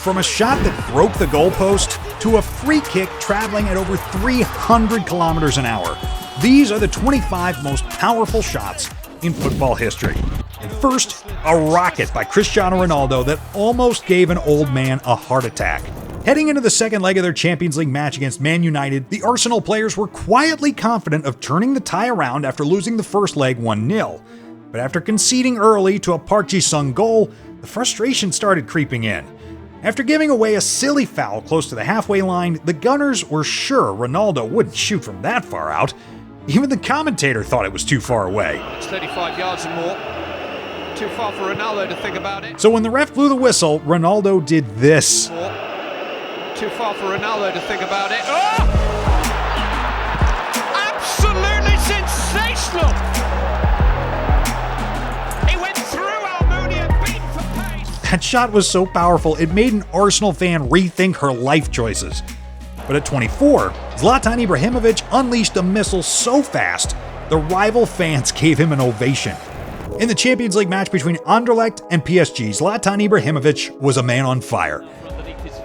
From a shot that broke the goalpost to a free kick traveling at over 300 kilometers an hour, these are the 25 most powerful shots in football history. And first, a rocket by Cristiano Ronaldo that almost gave an old man a heart attack. Heading into the second leg of their Champions League match against Man United, the Arsenal players were quietly confident of turning the tie around after losing the first leg 1-0. But after conceding early to a Park Ji-sung goal, the frustration started creeping in. After giving away a silly foul close to the halfway line, the Gunners were sure Ronaldo wouldn't shoot from that far out. Even the commentator thought it was too far away. It's 35 yards and more. Too far for Ronaldo to think about it. So when the ref blew the whistle, Ronaldo did this. Too far for Ronaldo to think about it. Oh! Absolutely sensational! He went through Almunia, beat for pace. That shot was so powerful, it made an Arsenal fan rethink her life choices. But at 24, Zlatan Ibrahimovic unleashed a missile so fast, the rival fans gave him an ovation. In the Champions League match between Anderlecht and PSG, Zlatan Ibrahimovic was a man on fire.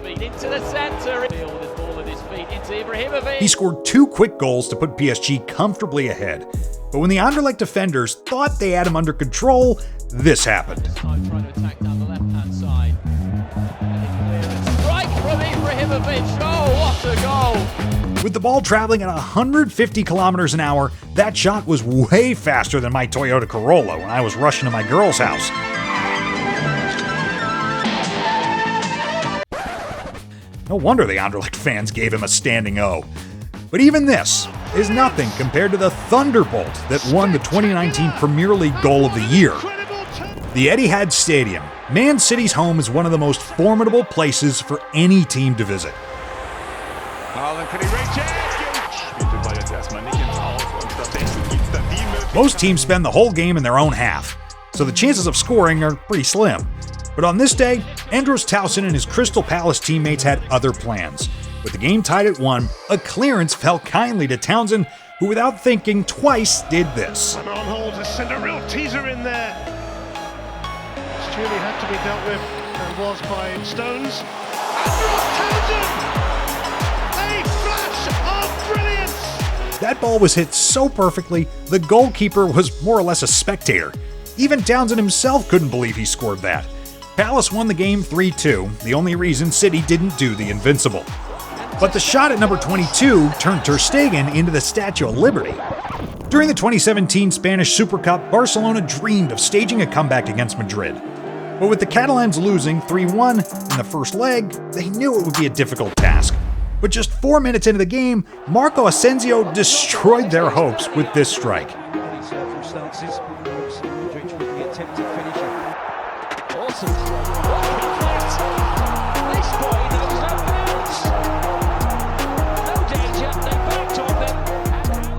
Into the center, with his ball at his feet into Ibrahimovic. He scored 2 quick goals to put PSG comfortably ahead. But when the Anderlecht defenders thought they had him under control, this happened. Trying to attack down the left-hand side. Strike from Ibrahimovic. Oh, what a goal! With the ball traveling at 150 kilometers an hour, that shot was way faster than my Toyota Corolla when I was rushing to my girl's house. No wonder the Anderlecht fans gave him a standing O. But even this is nothing compared to the thunderbolt that won the 2019 Premier League Goal of the Year. The Etihad Stadium, Man City's home, is one of the most formidable places for any team to visit. Most teams spend the whole game in their own half, so the chances of scoring are pretty slim. But on this day, Andros Towson and his Crystal Palace teammates had other plans. With the game tied at 1, a clearance fell kindly to Townsend, who without thinking twice did this. On hold to send a real teaser in there. Surely had to be dealt with and was by Stones. Andros Townsend! A flash of brilliance! That ball was hit so perfectly, the goalkeeper was more or less a spectator. Even Townsend himself couldn't believe he scored that. Palace won the game 3-2, the only reason City didn't do the invincible. But the shot at number 22 turned Ter Stegen into the Statue of Liberty. During the 2017 Spanish Super Cup, Barcelona dreamed of staging a comeback against Madrid. But with the Catalans losing 3-1 in the first leg, they knew it would be a difficult task. But just 4 minutes into the game, Marco Asensio destroyed their hopes with this strike.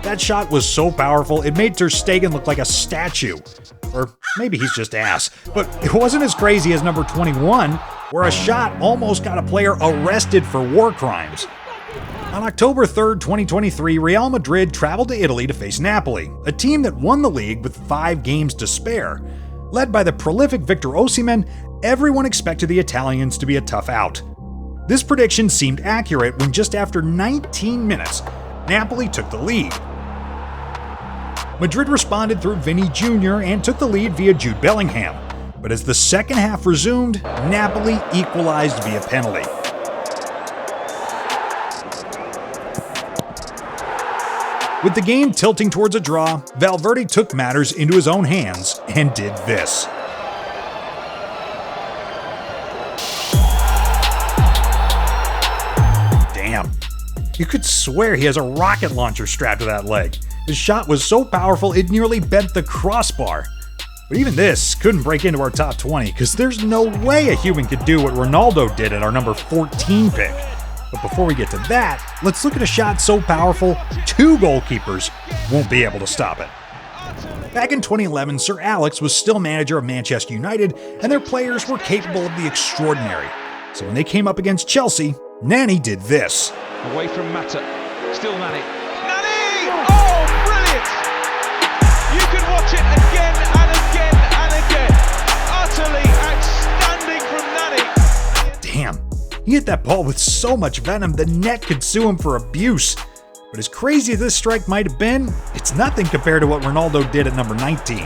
That shot was so powerful, it made Ter Stegen look like a statue. Or maybe he's just ass. But it wasn't as crazy as number 21, where a shot almost got a player arrested for war crimes. On October 3rd, 2023, Real Madrid traveled to Italy to face Napoli, a team that won the league with 5 games to spare. Led by the prolific Victor Osimhen, everyone expected the Italians to be a tough out. This prediction seemed accurate when just after 19 minutes, Napoli took the lead. Madrid responded through Vinny Jr. and took the lead via Jude Bellingham. But as the second half resumed, Napoli equalized via penalty. With the game tilting towards a draw, Valverde took matters into his own hands and did this. Damn. You could swear he has a rocket launcher strapped to that leg. His shot was so powerful it nearly bent the crossbar. But even this couldn't break into our top 20 because there's no way a human could do what Ronaldo did at our number 14 pick. But before we get to that, let's look at a shot so powerful, 2 goalkeepers won't be able to stop it. Back in 2011, Sir Alex was still manager of Manchester United, and their players were capable of the extraordinary. So when they came up against Chelsea, Nani did this. Away from Mata. Still Nani. Nani! Oh, brilliant! You can watch it again and again and again. Utterly outstanding from Nani. Damn. He hit that ball with so much venom the net could sue him for abuse. But as crazy as this strike might have been, it's nothing compared to what Ronaldo did at number 19.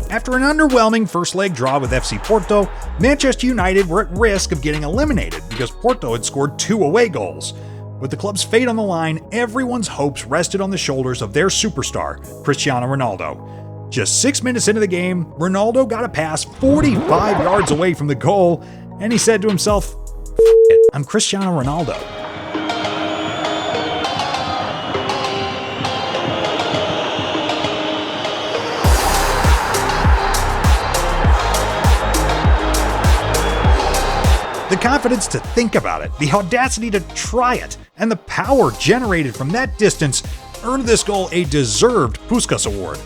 After an underwhelming first leg draw with FC Porto, Manchester United were at risk of getting eliminated because Porto had scored 2 away goals. With the club's fate on the line, everyone's hopes rested on the shoulders of their superstar, Cristiano Ronaldo. Just 6 minutes into the game, Ronaldo got a pass 45 yards away from the goal, and he said to himself, "F it, I'm Cristiano Ronaldo." The confidence to think about it, the audacity to try it, and the power generated from that distance earned this goal a deserved Puskás Award.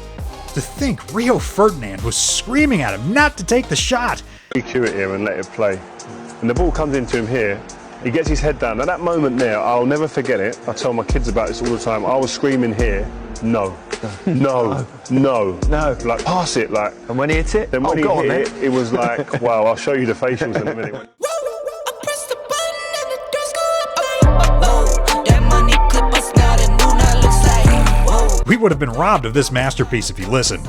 To think Rio Ferdinand was screaming at him not to take the shot. We cue it here and let it play. And the ball comes into him here, he gets his head down. At that moment there, I'll never forget it. I tell my kids about this all the time. I was screaming here, no, no, no, no. Like, pass it, like. And when he hit it? Then when he hit it, it was like, wow, I'll show you the facials in a minute. We would have been robbed of this masterpiece if you listened.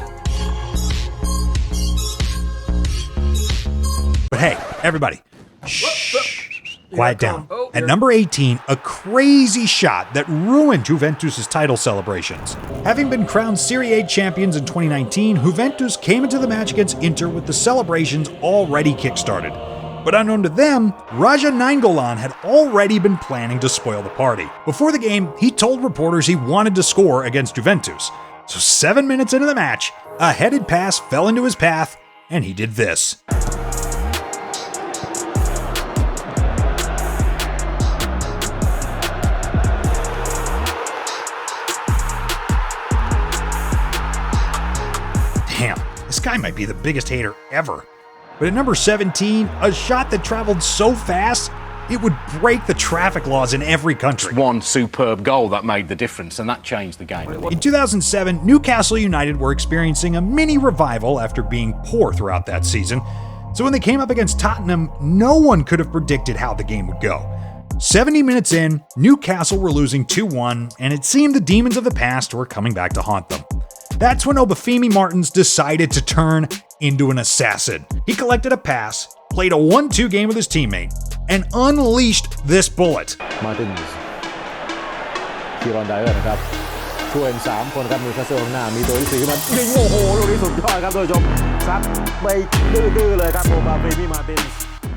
But hey, everybody, shh, quiet down. At number 18, a crazy shot that ruined Juventus' title celebrations. Having been crowned Serie A champions in 2019, Juventus came into the match against Inter with the celebrations already kickstarted. But unknown to them, Raja Nainggolan had already been planning to spoil the party. Before the game, he told reporters he wanted to score against Juventus. So 7 minutes into the match, a headed pass fell into his path, and he did this. Damn, this guy might be the biggest hater ever. But at number 17, a shot that traveled so fast, it would break the traffic laws in every country. One superb goal that made the difference, and that changed the game. In 2007, Newcastle United were experiencing a mini revival after being poor throughout that season. So when they came up against Tottenham, no one could have predicted how the game would go. 70 minutes in, Newcastle were losing 2-1, and it seemed the demons of the past were coming back to haunt them. That's when Obafemi Martins decided to turn into an assassin. He collected a pass, played a 1-2 game with his teammate, and unleashed this bullet. Martins คีรอนไดเออร์นะครับช่วย3คนครับนิวคาสเซิลข้างหน้ามีตัวที่4ขึ้นมายิงโอ้โหลูกนี้สุดยอดครับท่านผู้ชมซัดไปดื้อๆเลยครับโอบาเฟมีมาร์ตินส์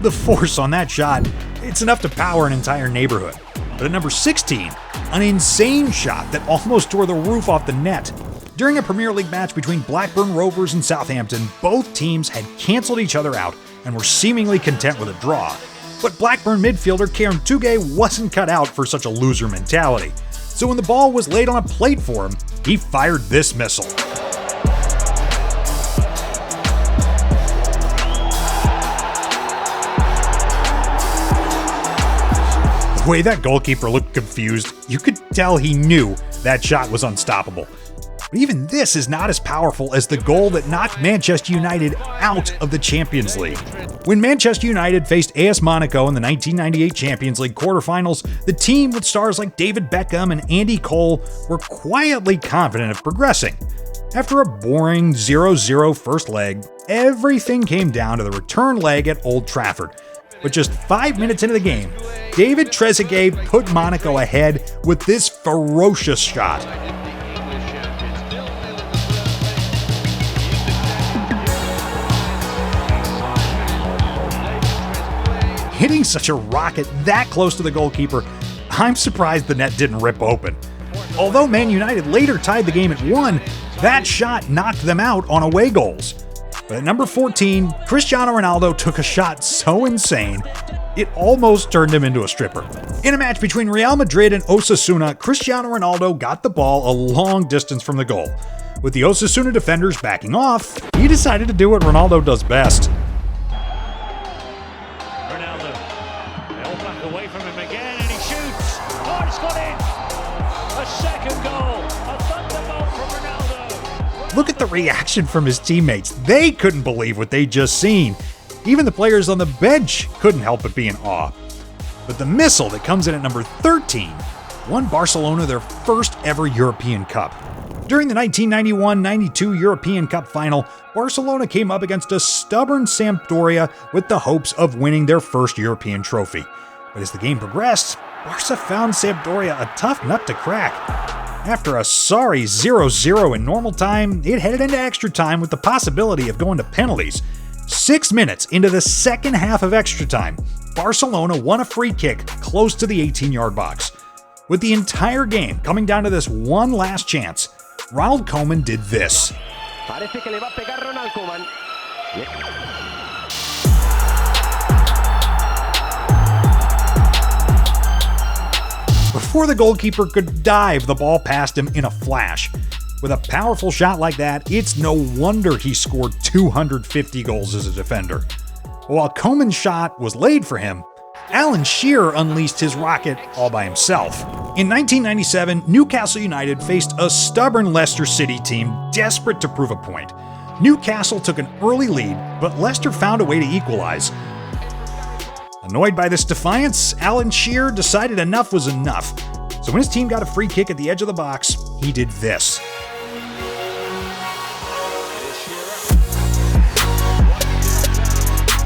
The force on that shot, it's enough to power an entire neighborhood. But at number 16, an insane shot that almost tore the roof off the net. During a Premier League match between Blackburn Rovers and Southampton, both teams had cancelled each other out and were seemingly content with a draw. But Blackburn midfielder Kieran Tuguay wasn't cut out for such a loser mentality. So when the ball was laid on a plate for him, he fired this missile. The way that goalkeeper looked confused, you could tell he knew that shot was unstoppable. But even this is not as powerful as the goal that knocked Manchester United out of the Champions League. When Manchester United faced AS Monaco in the 1998 Champions League quarterfinals, the team with stars like David Beckham and Andy Cole were quietly confident of progressing. After a boring 0-0 first leg, everything came down to the return leg at Old Trafford. But just 5 minutes into the game, David Trezeguet put Monaco ahead with this ferocious shot. Hitting such a rocket that close to the goalkeeper, I'm surprised the net didn't rip open. Although Man United later tied the game at 1, that shot knocked them out on away goals. But at number 14, Cristiano Ronaldo took a shot so insane, it almost turned him into a stripper. In a match between Real Madrid and Osasuna, Cristiano Ronaldo got the ball a long distance from the goal. With the Osasuna defenders backing off, he decided to do what Ronaldo does best. Away from him again, and he shoots. Oh, it's got in. A second goal. A thunderbolt from Ronaldo. Look at the reaction from his teammates. They couldn't believe what they'd just seen. Even the players on the bench couldn't help but be in awe. But the missile that comes in at number 13 won Barcelona their first ever European Cup. During the 1991-92 European Cup final, Barcelona came up against a stubborn Sampdoria with the hopes of winning their first European trophy. But as the game progressed, Barca found Sampdoria a tough nut to crack. After a sorry 0-0 in normal time, it headed into extra time with the possibility of going to penalties. 6 minutes into the second half of extra time, Barcelona won a free kick close to the 18-yard box. With the entire game coming down to this one last chance, Ronald Koeman did this. Before the goalkeeper could dive, the ball passed him in a flash. With a powerful shot like that, it's no wonder he scored 250 goals as a defender. While Koeman's shot was laid for him, Alan Shearer unleashed his rocket all by himself. In 1997, Newcastle United faced a stubborn Leicester City team desperate to prove a point. Newcastle took an early lead, but Leicester found a way to equalize. Annoyed by this defiance, Alan Shearer decided enough was enough. So when his team got a free kick at the edge of the box, he did this.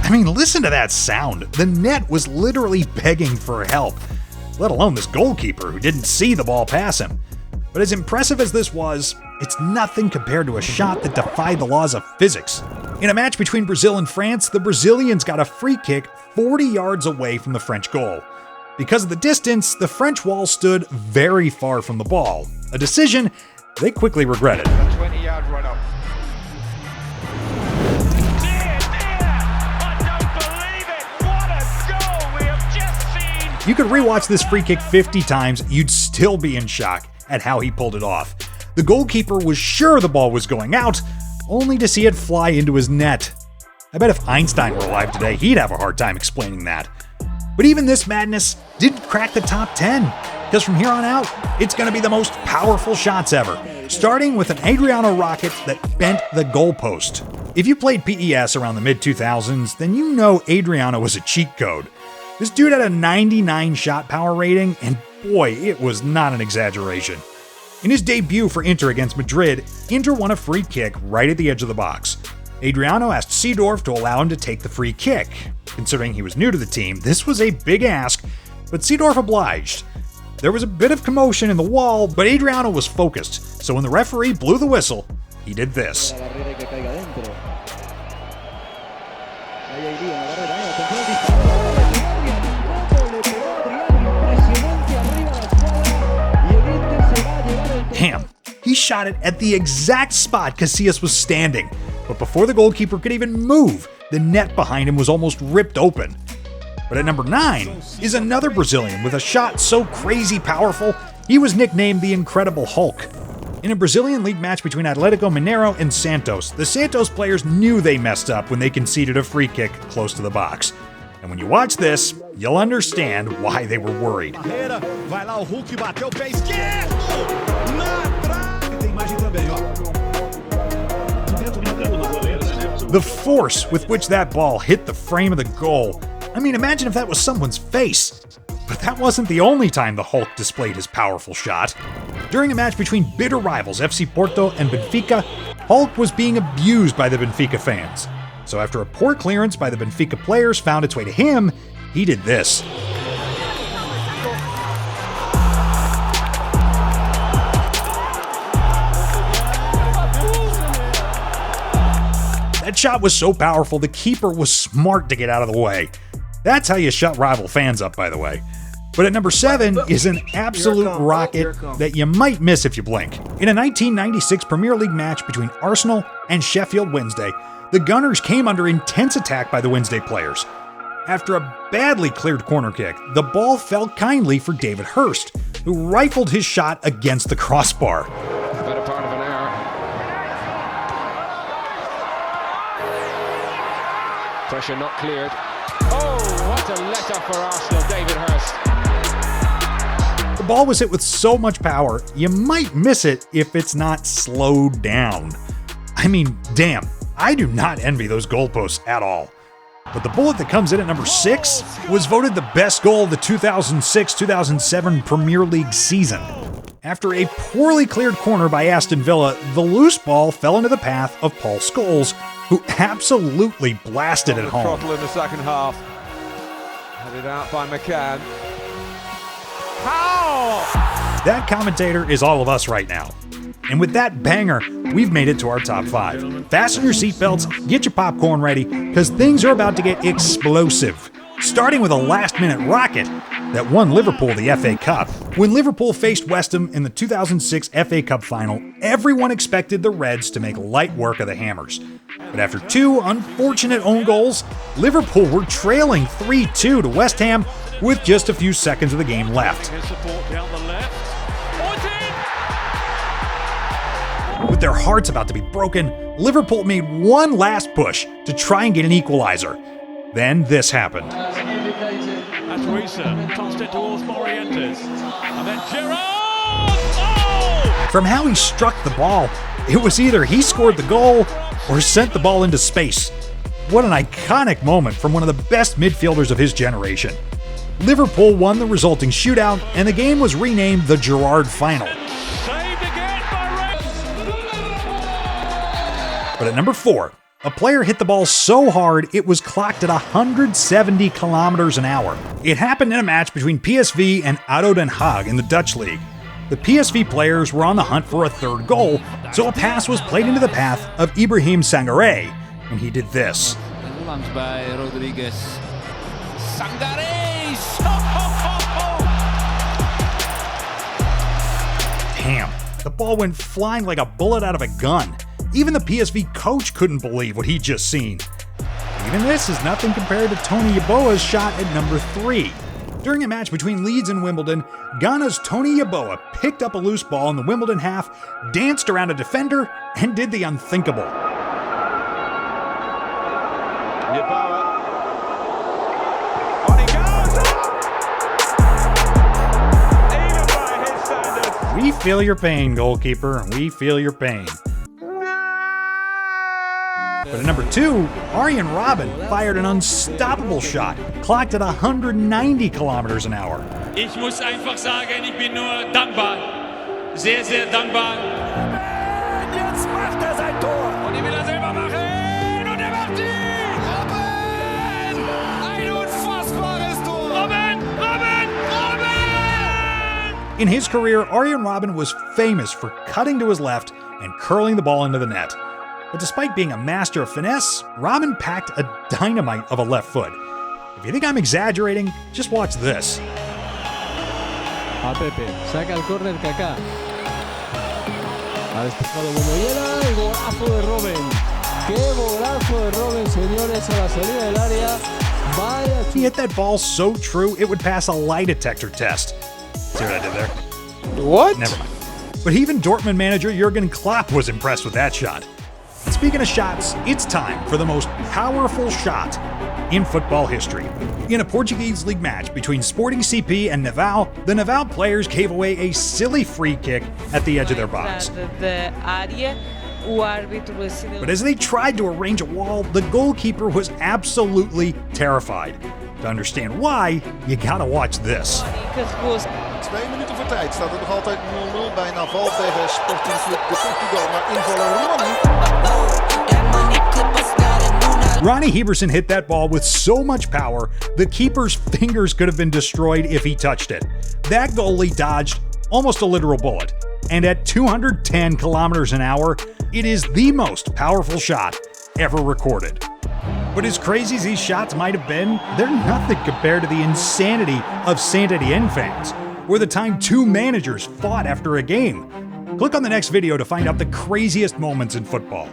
I mean, listen to that sound. The net was literally begging for help, let alone this goalkeeper who didn't see the ball pass him. But as impressive as this was, it's nothing compared to a shot that defied the laws of physics. In a match between Brazil and France, the Brazilians got a free kick 40 yards away from the French goal. Because of the distance, the French wall stood very far from the ball, a decision they quickly regretted. 20-yard run up. You could rewatch this free kick 50 times, you'd still be in shock at how he pulled it off. The goalkeeper was sure the ball was going out, only to see it fly into his net. I bet if Einstein were alive today, he'd have a hard time explaining that. But even this madness didn't crack the top 10, because from here on out, it's going to be the most powerful shots ever, starting with an Adriano rocket that bent the goalpost. If you played PES around the mid-2000s, then you know Adriano was a cheat code. This dude had a 99 shot power rating, and boy, it was not an exaggeration. In his debut for Inter against Madrid, Inter won a free kick right at the edge of the box. Adriano asked Seedorf to allow him to take the free kick. Considering he was new to the team, this was a big ask, but Seedorf obliged. There was a bit of commotion in the wall, but Adriano was focused, so when the referee blew the whistle, he did this. Damn, he shot it at the exact spot Casillas was standing, but before the goalkeeper could even move, the net behind him was almost ripped open. But at number 9 is another Brazilian with a shot so crazy powerful, he was nicknamed the Incredible Hulk. In a Brazilian league match between Atlético Mineiro and Santos, the Santos players knew they messed up when they conceded a free kick close to the box. And when you watch this, you'll understand why they were worried. The force with which that ball hit the frame of the goal. I mean, imagine if that was someone's face. But that wasn't the only time the Hulk displayed his powerful shot. During a match between bitter rivals FC Porto and Benfica, Hulk was being abused by the Benfica fans. So after a poor clearance by the Benfica players found its way to him, he did this. That shot was so powerful, the keeper was smart to get out of the way. That's how you shut rival fans up, by the way. But at number 7 is an absolute rocket that you might miss if you blink. In a 1996 Premier League match between Arsenal and Sheffield Wednesday, the Gunners came under intense attack by the Wednesday players. After a badly cleared corner kick, the ball fell kindly for David Hurst, who rifled his shot against the crossbar. Better part of an hour. Pressure not cleared. Oh, what a letter for Arsenal, David Hurst. The ball was hit with so much power, you might miss it if it's not slowed down. I mean, damn, I do not envy those goalposts at all. But the bullet that comes in at number 6 was voted the best goal of the 2006-2007 Premier League season. After a poorly cleared corner by Aston Villa, the loose ball fell into the path of Paul Scholes, who absolutely blasted it home. Throttle in the second half. Headed out by McCann. How? That commentator is all of us right now. And with that banger, we've made it to our top 5. Fasten your seatbelts, get your popcorn ready, because things are about to get explosive. Starting with a last-minute rocket that won Liverpool the FA Cup. When Liverpool faced West Ham in the 2006 FA Cup final, everyone expected the Reds to make light work of the Hammers. But after 2 unfortunate own goals, Liverpool were trailing 3-2 to West Ham with just a few seconds of the game left. With their hearts about to be broken, Liverpool made one last push to try and get an equalizer. Then this happened. That's Risa, tossed it towards Morientes. And then Gerrard! Oh! From how he struck the ball, it was either he scored the goal or sent the ball into space. What an iconic moment from one of the best midfielders of his generation. Liverpool won the resulting shootout, and the game was renamed the Gerrard Final. Saved again by But at number 4, a player hit the ball so hard it was clocked at 170 kilometers an hour. It happened in a match between PSV and ADO Den Haag in the Dutch league. The PSV players were on the hunt for a third goal, so a pass was played into the path of Ibrahim Sangaré, and he did this. Langs bij Rodriguez. Sangaré! Damn, the ball went flying like a bullet out of a gun. Even the PSV coach couldn't believe what he'd just seen. Even this is nothing compared to Tony Yeboah's shot at number 3. During a match between Leeds and Wimbledon, Ghana's Tony Yeboah picked up a loose ball in the Wimbledon half, danced around a defender, and did the unthinkable. Yeboah. On he goes! Even by his standards. We feel your pain, goalkeeper. We feel your pain. But at number 2, Arjen Robben fired an unstoppable shot, clocked at 190 kilometers an hour. Ich muss einfach sagen, ich bin nur dankbar. Sehr, sehr dankbar. Jetzt macht sein Tor. Und die will selber machen. Und macht die. Robben! Ein unfassbares Tor. Robben! Robben! Robben! In his career, Arjen Robben was famous for cutting to his left and curling the ball into the net. But despite being a master of finesse, Robben packed a dynamite of a left foot. If you think I'm exaggerating, just watch this. A Pepe, saca el córner Kaká. Ha despejado Momoyela y golazo de Robben. ¡Qué golazo de Robben, señores, a la salida del área! Vaya. He hit that ball so true it would pass a lie detector test. See what I did there? What? Never mind. But even Dortmund manager Jurgen Klopp was impressed with that shot. And speaking of shots, it's time for the most powerful shot in football history. In a Portuguese league match between Sporting CP and Naval, the Naval players gave away a silly free kick at the edge of their box. But as they tried to arrange a wall, the goalkeeper was absolutely terrified. To understand why, you gotta watch this. 2 minuten voor tijd staat het nog altijd 0-0 bij Naval tegen Sporting Club de Portugal. Maar invaller Ronnie Heberson hit that ball with so much power, the keeper's fingers could have been destroyed if he touched it. That goalie dodged almost a literal bullet. And at 210 kilometers an hour, it is the most powerful shot ever recorded. But as crazy as these shots might have been, they're nothing compared to the insanity of Saint Etienne fans, or the time 2 managers fought after a game. Click on the next video to find out the craziest moments in football.